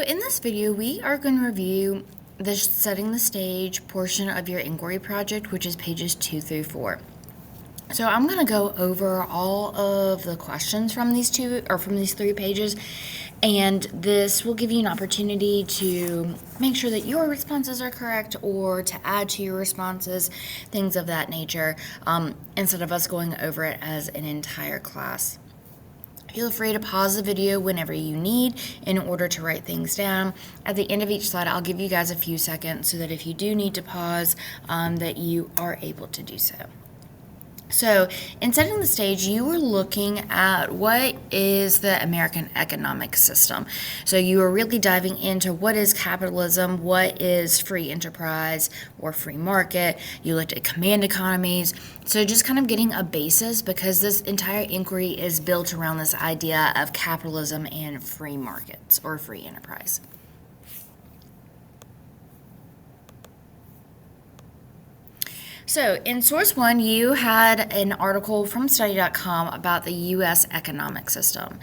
in this video, we are going to review the setting the stage portion of your inquiry project, which is pages 2 through 4. So I'm going to go over all of the questions from these three pages, and this will give you an opportunity to make sure that your responses are correct or to add to your responses, things of that nature, instead of us going over it as an entire class. Feel free to pause the video whenever you need in order to write things down. At the end of each slide, I'll give you guys a few seconds so that if you do need to pause, that you are able to do so. So, in setting the stage, you are looking at what is the American economic system. So, you are really diving into what is capitalism, what is free enterprise or free market. You looked at command economies. So, just kind of getting a basis because this entire inquiry is built around this idea of capitalism and free markets or free enterprise. So, in source 1, you had an article from study.com about the U.S. economic system.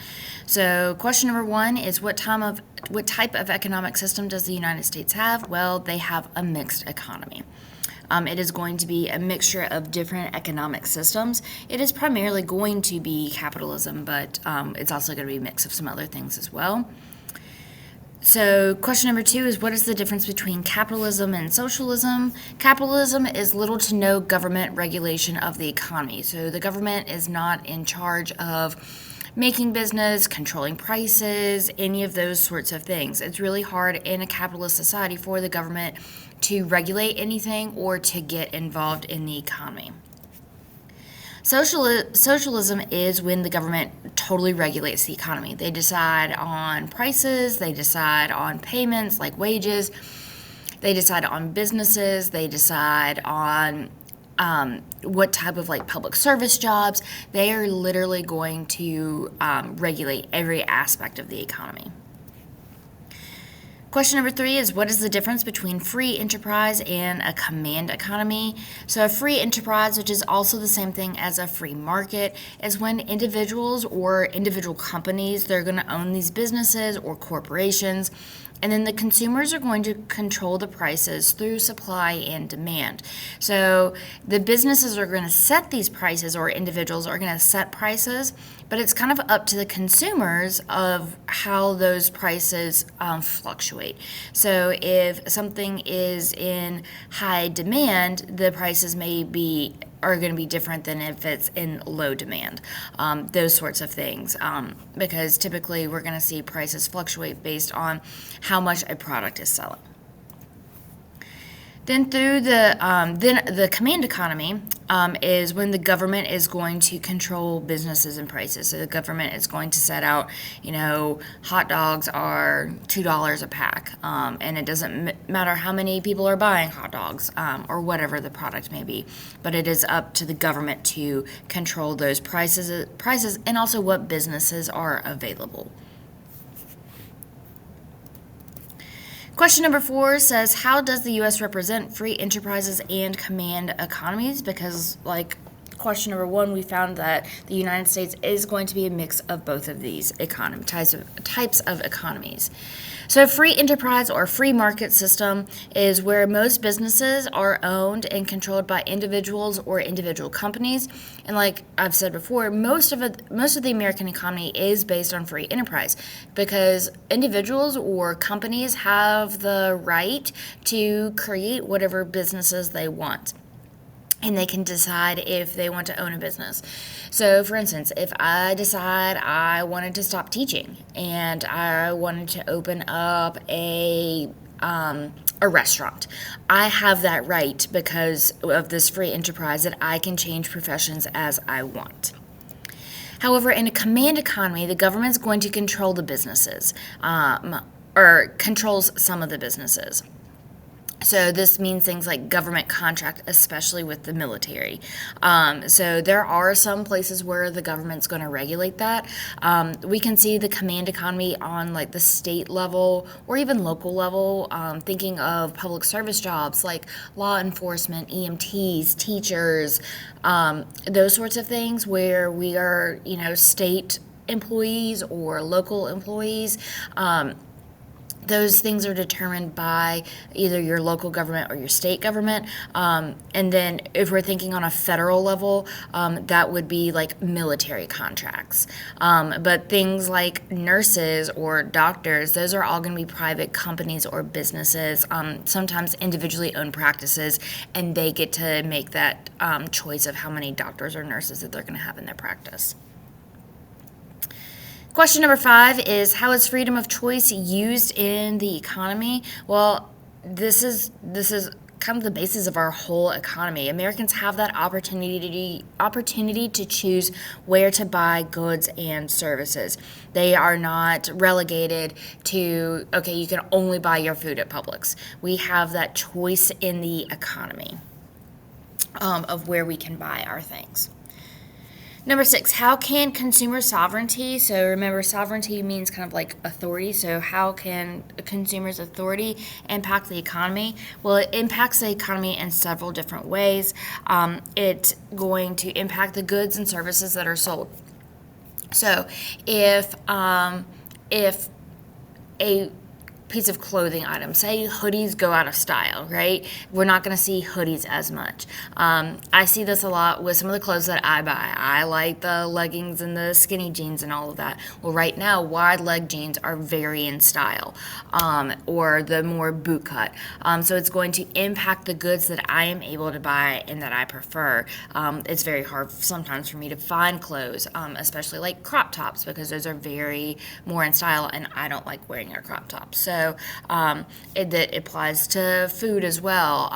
So, question number 1 is what type of economic system does the United States have? Well, they have a mixed economy. It is going to be a mixture of different economic systems. It is primarily going to be capitalism, but it's also going to be a mix of some other things as well. So, question number 2 is what is the difference between capitalism and socialism? Capitalism is little to no government regulation of the economy. So, the government is not in charge of making business, controlling prices, any of those sorts of things. It's really hard in a capitalist society for the government to regulate anything or to get involved in the economy. Socialism is when the government totally regulates the economy. They decide on prices, they decide on payments like wages, they decide on businesses, they decide on what type of public service jobs. They are literally going to regulate every aspect of the economy. Question number 3 is what is the difference between free enterprise and a command economy? So a free enterprise, which is also the same thing as a free market, is when individuals or individual companies, they're going to own these businesses or corporations, and then the consumers are going to control the prices through supply and demand. So the businesses are going to set these prices, or individuals are going to set prices, but it's kind of up to the consumers of how those prices fluctuate. So if something is in high demand, the prices are going to be different than if it's in low demand, those sorts of things, because typically we're going to see prices fluctuate based on how much a product is selling. Then the command economy is when the government is going to control businesses and prices. So the government is going to set out, hot dogs are $2 a pack, and it doesn't matter how many people are buying hot dogs or whatever the product may be, but it is up to the government to control those prices and also what businesses are available. Question number 4 says, how does the U.S. represent free enterprises and command economies? Because question number 1, we found that the United States is going to be a mix of both of these types of economies. So free enterprise or free market system is where most businesses are owned and controlled by individuals or individual companies. And like I've said before, most of the American economy is based on free enterprise because individuals or companies have the right to create whatever businesses they want. And they can decide if they want to own a business. So, for instance, if I decide I wanted to stop teaching and I wanted to open up a restaurant, I have that right because of this free enterprise that I can change professions as I want. However, in a command economy, the government's going to control the businesses or controls some of the businesses. So this means things like government contract, especially with the military. So there are some places where the government's going to regulate that. We can see the command economy on the state level or even local level, thinking of public service jobs like law enforcement, EMTs, teachers, those sorts of things where we are, state employees or local employees. those things are determined by either your local government or your state government. And then if we're thinking on a federal level, that would be like military contracts. But things like nurses or doctors, those are all going to be private companies or businesses, sometimes individually owned practices, and they get to make that choice of how many doctors or nurses that they're going to have in their practice. Question number 5 is, how is freedom of choice used in the economy? Well, this is kind of the basis of our whole economy. Americans have that opportunity to choose where to buy goods and services. They are not relegated to, okay, you can only buy your food at Publix. We have that choice in the economy of where we can buy our things. Number 6, how can consumer sovereignty, so remember sovereignty means kind of like authority, so how can a consumer's authority impact the economy? Well, it impacts the economy in several different ways. It's going to impact the goods and services that are sold. So if a piece of clothing item, say hoodies go out of style, right? We're not going to see hoodies as much. I see this a lot with some of the clothes that I buy. I like the leggings and the skinny jeans and all of that. Well, right now, wide leg jeans are very in style, or the more boot cut. So it's going to impact the goods that I am able to buy and that I prefer. It's very hard sometimes for me to find clothes, especially like crop tops, because those are very more in style, and I don't like wearing a crop top. So it applies to food as well,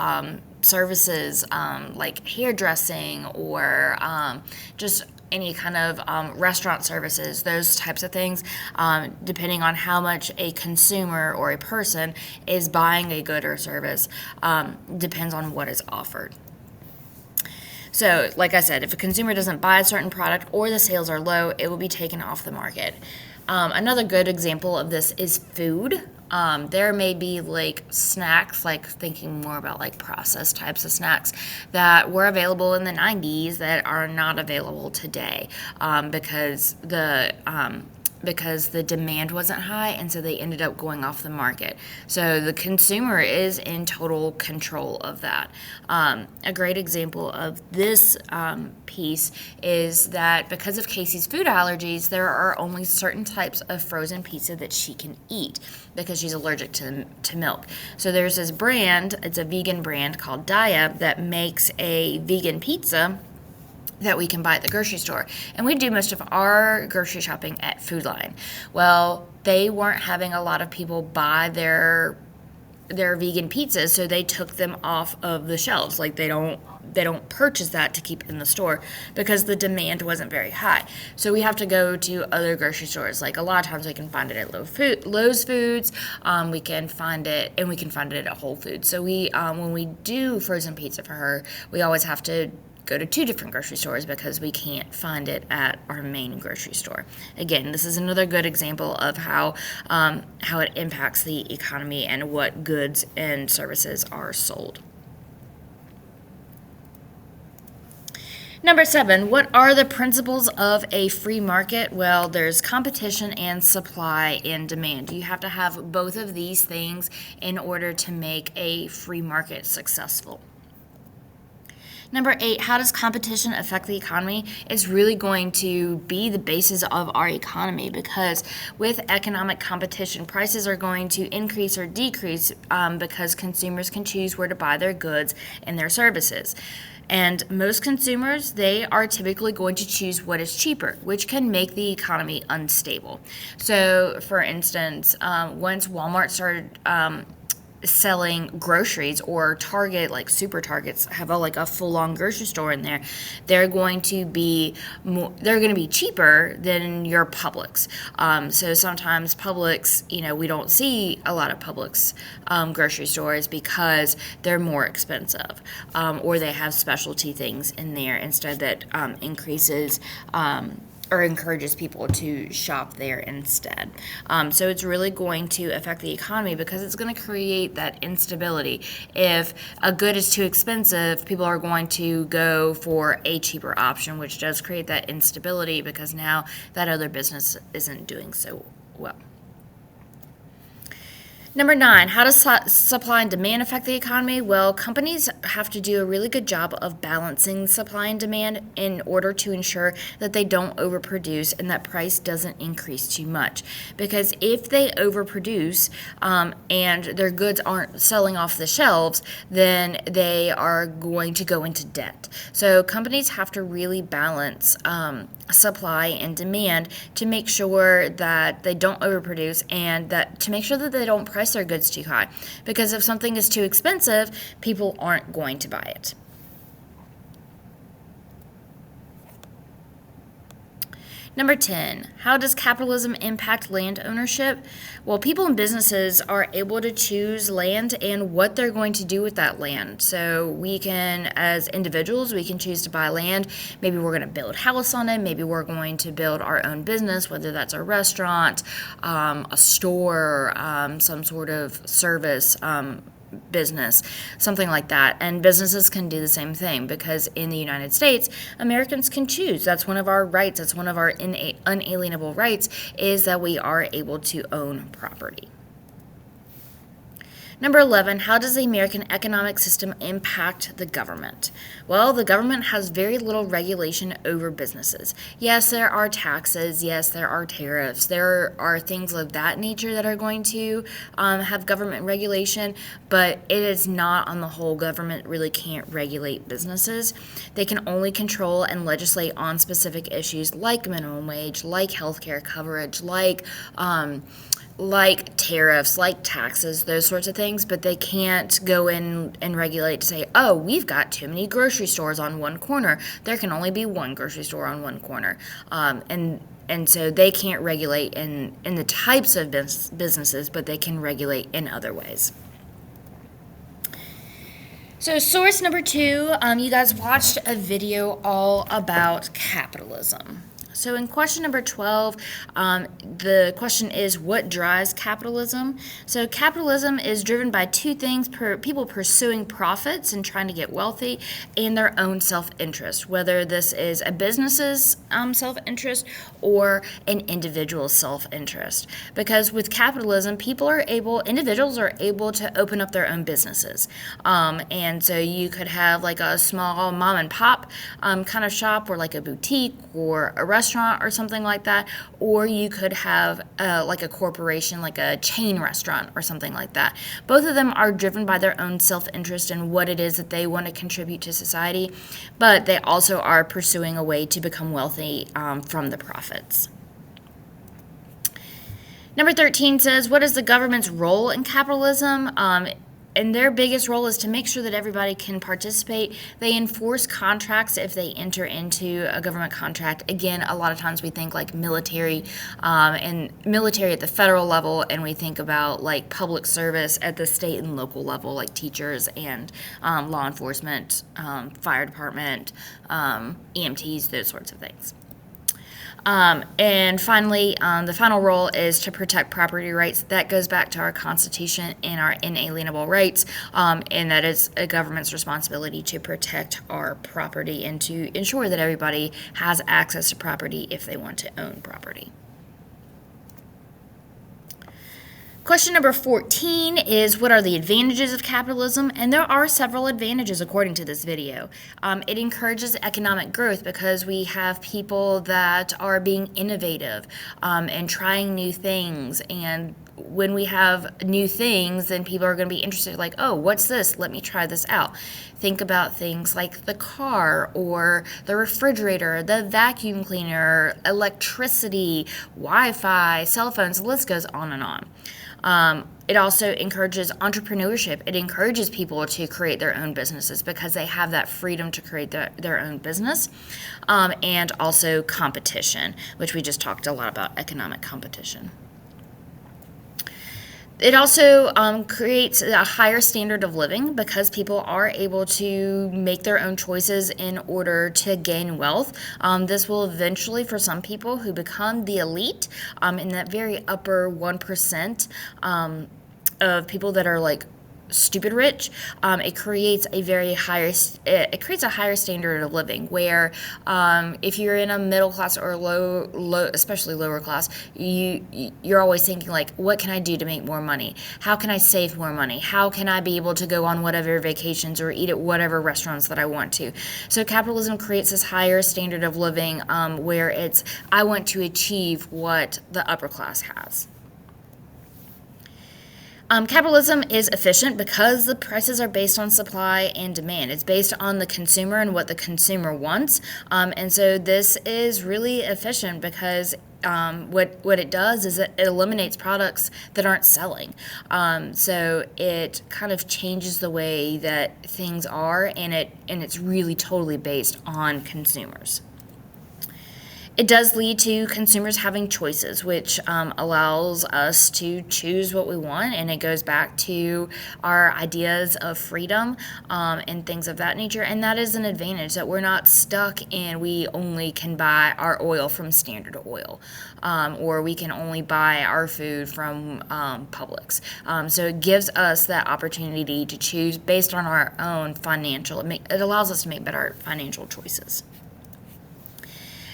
services like hairdressing or just any kind of restaurant services, those types of things, depending on how much a consumer or a person is buying a good or service, depends on what is offered. So, like I said, if a consumer doesn't buy a certain product or the sales are low, it will be taken off the market. Another good example of this is food. There may be like snacks, like thinking more about like processed types of snacks that were available in the 90s that are not available today, because the demand wasn't high, and so they ended up going off the market. So the consumer is in total control of that. A great example of this piece is that because of Casey's food allergies, there are only certain types of frozen pizza that she can eat because she's allergic to milk. So there's this brand, it's a vegan brand called Daiya, that makes a vegan pizza that we can buy at the grocery store. And we do most of our grocery shopping at Food Lion. Well, they weren't having a lot of people buy their vegan pizzas, so they took them off of the shelves. Like they don't purchase that to keep in the store because the demand wasn't very high. So we have to go to other grocery stores. Like a lot of times we can find it at Lowe's Foods. We can find it at Whole Foods. So we when we do frozen pizza for her, we always have to go to 2 different grocery stores because we can't find it at our main grocery store. Again, this is another good example of how it impacts the economy and what goods and services are sold. Number 7, what are the principles of a free market? Well, there's competition and supply and demand. You have to have both of these things in order to make a free market successful. Number 8, how does competition affect the economy? It's really going to be the basis of our economy, because with economic competition, prices are going to increase or decrease because consumers can choose where to buy their goods and their services. And most consumers, they are typically going to choose what is cheaper, which can make the economy unstable. So, for instance, once Walmart started selling groceries, or Target, like Super Targets have a full-on grocery store in there, they're going to be cheaper than your Publix. So sometimes Publix, we don't see a lot of Publix grocery stores because they're more expensive, or they have specialty things in there instead that increases or encourages people to shop there instead. So it's really going to affect the economy because it's going to create that instability. If a good is too expensive, people are going to go for a cheaper option, which does create that instability because now that other business isn't doing so well. Number 9, how does supply and demand affect the economy? Well, companies have to do a really good job of balancing supply and demand in order to ensure that they don't overproduce and that price doesn't increase too much. Because if they overproduce and their goods aren't selling off the shelves, then they are going to go into debt. So companies have to really balance supply and demand to make sure that they don't overproduce and that to make sure that they don't price their goods too high, because if something is too expensive, people aren't going to buy it. Number 10, how does capitalism impact land ownership? Well, people and businesses are able to choose land and what they're going to do with that land. So we can, as individuals, we can choose to buy land. Maybe we're going to build a house on it. Maybe we're going to build our own business, whether that's a restaurant, a store, some sort of service business, something like that. And businesses can do the same thing because in the United States, Americans can choose. That's one of our rights. That's one of our unalienable rights, is that we are able to own property. Number 11, how does the American economic system impact the government? Well, the government has very little regulation over businesses. Yes, there are taxes. Yes, there are tariffs. There are things of that nature that are going to have government regulation, but it is not on the whole. Government really can't regulate businesses. They can only control and legislate on specific issues like minimum wage, like healthcare coverage, like tariffs, like taxes, those sorts of things, but they can't go in and regulate to say, oh, we've got too many grocery stores on one corner. There can only be one grocery store on one corner. And so they can't regulate in the types of businesses, but they can regulate in other ways. So source number 2, you guys watched a video all about capitalism. So in question number 12, the question is, what drives capitalism? So capitalism is driven by two things: people pursuing profits and trying to get wealthy, and their own self-interest, whether this is a business's self-interest or an individual's self-interest. Because with capitalism, individuals are able to open up their own businesses. And so you could have like a small mom and pop kind of shop, or like a boutique or a restaurant or something like that, or you could have like a corporation, like a chain restaurant or something like that. Both of them are driven by their own self-interest and what it is that they want to contribute to society, but they also are pursuing a way to become wealthy from the profits. Number 13 says, what is the government's role in capitalism? And their biggest role is to make sure that everybody can participate. They enforce contracts if they enter into a government contract. Again, a lot of times we think like military and military at the federal level, and we think about like public service at the state and local level, like teachers and law enforcement, fire department, EMTs, those sorts of things. And finally, the final role is to protect property rights. That goes back to our Constitution and our inalienable rights, and that is a government's responsibility to protect our property and to ensure that everybody has access to property if they want to own property. Question number 14 is, what are the advantages of capitalism? And there are several advantages according to this video. It encourages economic growth because we have people that are being innovative and trying new things. And when we have new things, then people are going to be interested, like, oh, what's this? Let me try this out. Think about things like the car or the refrigerator, the vacuum cleaner, electricity, Wi-Fi, cell phones, the list goes on and on. It also encourages entrepreneurship. It encourages people to create their own businesses because they have that freedom to create their own business, and also competition, which we just talked a lot about, economic competition. It also creates a higher standard of living because people are able to make their own choices in order to gain wealth. This will eventually, for some people who become the elite, in that very upper 1% of people that are like stupid rich. It creates it creates a higher standard of living where if you're in a middle class or low, especially lower class, you're always thinking like, what can I do to make more money? How can I save more money? How can I be able to go on whatever vacations or eat at whatever restaurants that I want to? So capitalism creates this higher standard of living where it's, I want to achieve what the upper class has. Capitalism is efficient because the prices are based on supply and demand. It's based on the consumer and what the consumer wants. And so this is really efficient because what it does is it eliminates products that aren't selling. So it kind of changes the way that things are, and it's really totally based on consumers. It does lead to consumers having choices, which allows us to choose what we want, and it goes back to our ideas of freedom and things of that nature, and that is an advantage, that we're not stuck in we only can buy our oil from Standard Oil, or we can only buy our food from Publix. So it gives us that opportunity to choose based on our own it allows us to make better financial choices.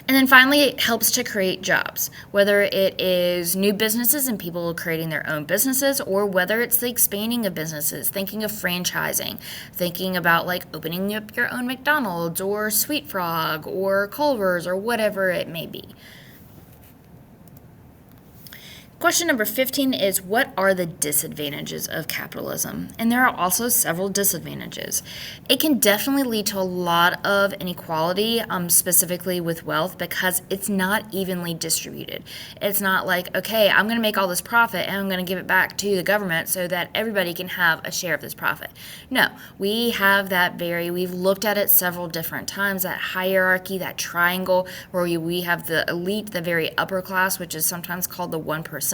And then finally, it helps to create jobs, whether it is new businesses and people creating their own businesses, or whether it's the expanding of businesses, thinking of franchising, thinking about like opening up your own McDonald's or Sweet Frog or Culver's or whatever it may be. Question number 15 is, what are the disadvantages of capitalism? And there are also several disadvantages. It can definitely lead to a lot of inequality, specifically with wealth, because it's not evenly distributed. It's not like, okay, I'm going to make all this profit and I'm going to give it back to the government so that everybody can have a share of this profit. No, we've looked at it several different times, that hierarchy, that triangle, where we have the elite, the very upper class, which is sometimes called the 1%.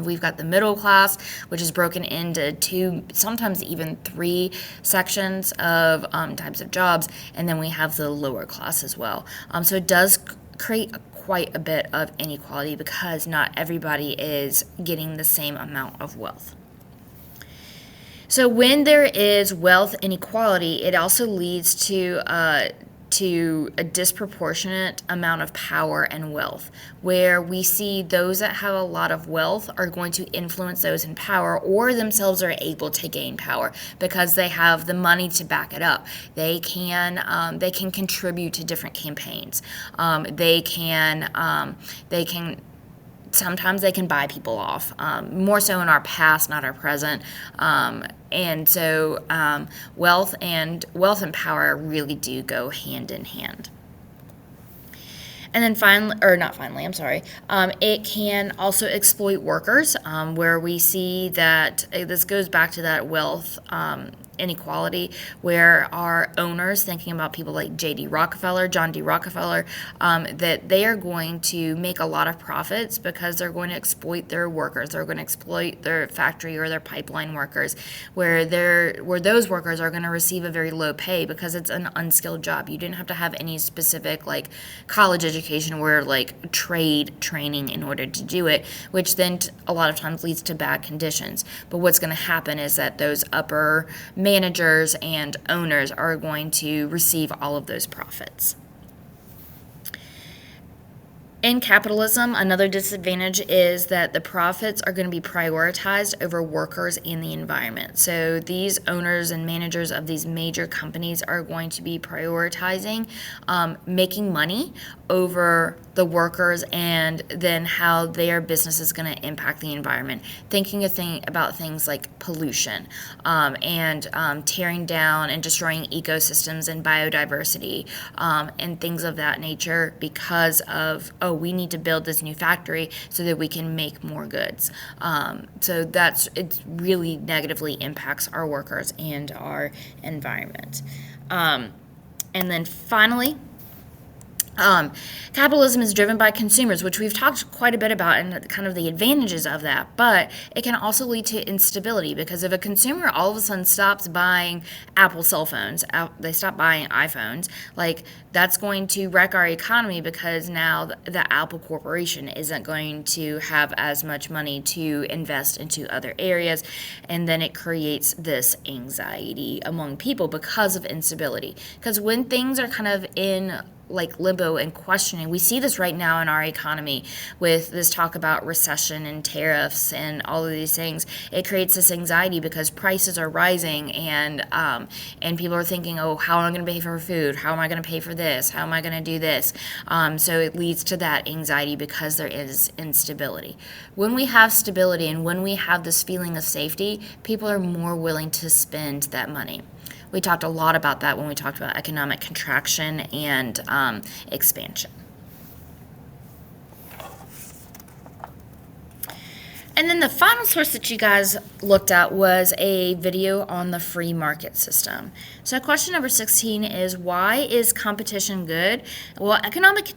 We've got the middle class, which is broken into 2, sometimes even 3 sections of types of jobs, and then we have the lower class as well. So it does create quite a bit of inequality because not everybody is getting the same amount of wealth. So when there is wealth inequality, it also leads to a disproportionate amount of power and wealth, where we see those that have a lot of wealth are going to influence those in power, or themselves are able to gain power because they have the money to back it up. They can contribute to different campaigns. Sometimes they can buy people off, more so in our past, not our present. And so wealth and power really do go hand in hand. And then it can also exploit workers, where we see that this goes back to that wealth inequality, where our owners, thinking about people like John D. Rockefeller, that they are going to make a lot of profits because they're going to exploit their workers. They're going to exploit their factory or their pipeline workers, where those workers are going to receive a very low pay because it's an unskilled job. You didn't have to have any specific like college education or like trade training in order to do it, which then a lot of times leads to bad conditions. But what's going to happen is that those upper managers and owners are going to receive all of those profits. In capitalism, another disadvantage is that the profits are going to be prioritized over workers and the environment. So these owners and managers of these major companies are going to be prioritizing making money over the workers, and then how their business is going to impact the environment. Thinking about things like pollution and tearing down and destroying ecosystems and biodiversity and things of that nature because of, we need to build this new factory so that we can make more goods. So it really negatively impacts our workers and our environment. And then finally, Capitalism is driven by consumers, which we've talked quite a bit about and kind of the advantages of that, but it can also lead to instability because if a consumer all of a sudden stops buying Apple cell phones, they stop buying iPhones, like that's going to wreck our economy because now the Apple Corporation isn't going to have as much money to invest into other areas, and then it creates this anxiety among people because of instability. Because when things are kind of in like limbo and questioning. We see this right now in our economy with this talk about recession and tariffs and all of these things. It creates this anxiety because prices are rising and people are thinking, oh, how am I going to pay for food? How am I going to pay for this? How am I going to do this? So it leads to that anxiety because there is instability. When we have stability and when we have this feeling of safety, people are more willing to spend that money. We talked a lot about that when we talked about economic contraction and expansion. And then the final source that you guys looked at was a video on the free market system. So question number 16 is, why is competition good? Well, economic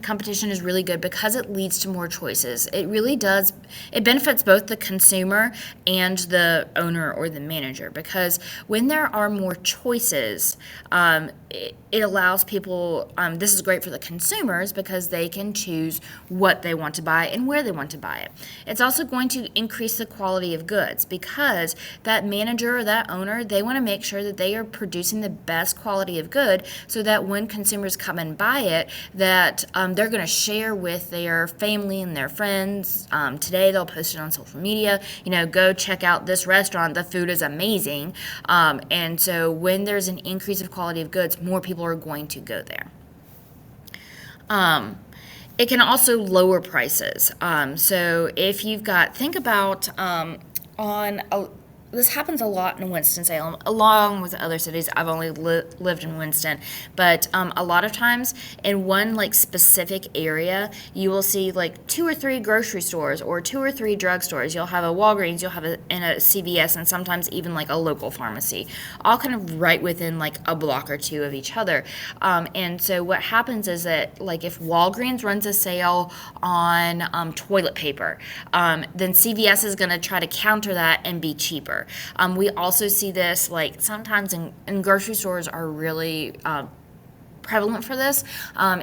competition is really good because it leads to more choices. It really does. It benefits both the consumer and the owner or the manager because when there are more choices, it allows people, this is great for the consumers because they can choose what they want to buy and where they want to buy it. It's also going to increase the quality of goods because that manager or that owner, they want to make sure that they are producing the best quality of good so that when consumers come and buy it, that they're going to share with their family and their friends. Today they'll post it on social media, go check out this restaurant, the food is amazing. And so when there's an increase of quality of goods, more people are going to go there. It can also lower prices. So if you've got, think about this happens a lot in Winston-Salem, along with other cities. I've only lived in Winston, but a lot of times in one like specific area, you will see like 2 or 3 grocery stores or 2 or 3 drugstores. You'll have a Walgreens, you'll have a CVS, and sometimes even like a local pharmacy, all kind of right within like a block or 2 of each other. And so what happens is that like if Walgreens runs a sale on toilet paper, then CVS is going to try to counter that and be cheaper. We also see this like sometimes in grocery stores are really prevalent for this,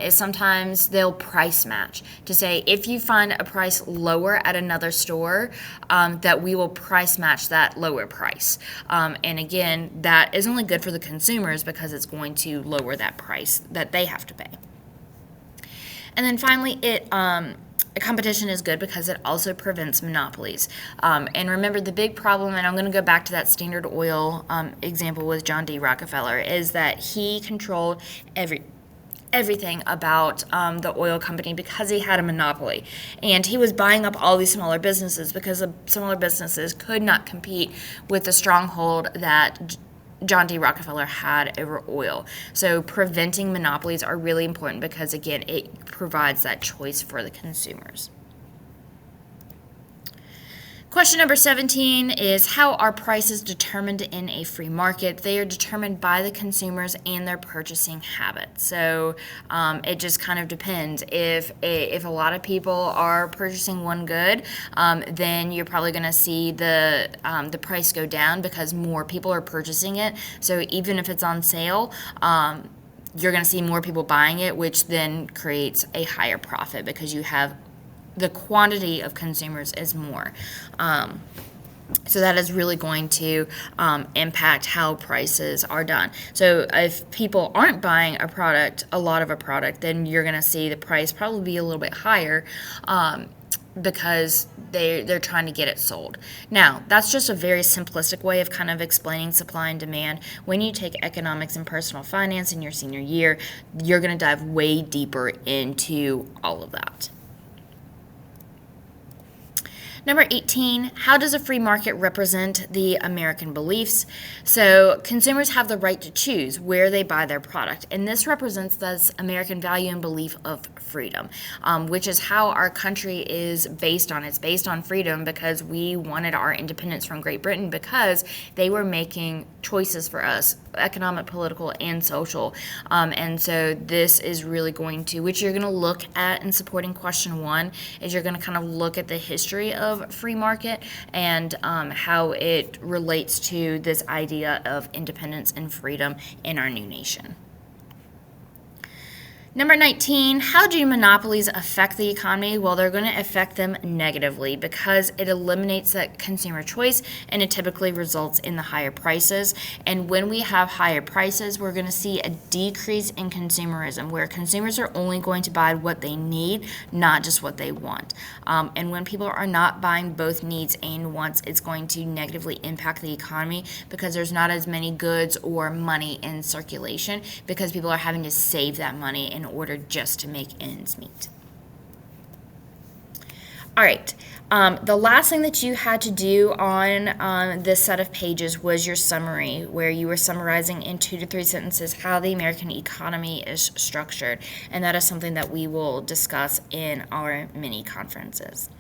is sometimes they'll price match to say if you find a price lower at another store, that we will price match that lower price. And again, that is only good for the consumers because it's going to lower that price that they have to pay. And then finally, competition is good because it also prevents monopolies. And remember, the big problem, and I'm going to go back to that Standard Oil example with John D. Rockefeller, is that he controlled everything about the oil company because he had a monopoly. And he was buying up all these smaller businesses because the smaller businesses could not compete with the stronghold that John D. Rockefeller had over oil. So preventing monopolies are really important because, again, it provides that choice for the consumers. Question number 17 is, how are prices determined in a free market? They are determined by the consumers and their purchasing habits. So it just kind of depends. If a lot of people are purchasing one good, then you're probably going to see the price go down because more people are purchasing it. So even if it's on sale, you're going to see more people buying it, which then creates a higher profit because you have the quantity of consumers is more. So that is really going to impact how prices are done. So if people aren't buying a lot of a product, then you're going to see the price probably be a little bit higher because they're trying to get it sold. Now, that's just a very simplistic way of kind of explaining supply and demand. When you take economics and personal finance in your senior year, you're going to dive way deeper into all of that. Number 18, how does a free market represent the American beliefs? So consumers have the right to choose where they buy their product, and this represents this American value and belief of freedom, which is how our country is based on. It's based on freedom because we wanted our independence from Great Britain because they were making choices for us, economic, political, and social. And so this is really going to, which you're going to look at in supporting question 1, is you're going to kind of look at the history of free market and how it relates to this idea of independence and freedom in our new nation. Number 19, how do monopolies affect the economy? Well, they're going to affect them negatively because it eliminates that consumer choice and it typically results in the higher prices. And when we have higher prices, we're going to see a decrease in consumerism where consumers are only going to buy what they need, not just what they want. And when people are not buying both needs and wants, it's going to negatively impact the economy because there's not as many goods or money in circulation because people are having to save that money in order just to make ends meet. All right, the last thing that you had to do on this set of pages was your summary, where you were summarizing in 2 to 3 sentences how the American economy is structured, and that is something that we will discuss in our mini conferences.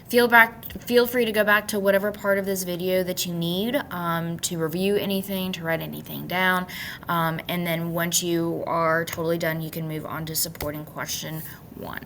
Feel free to go back to whatever part of this video that you need to review anything, to write anything down, and then once you are totally done, you can move on to supporting question 1.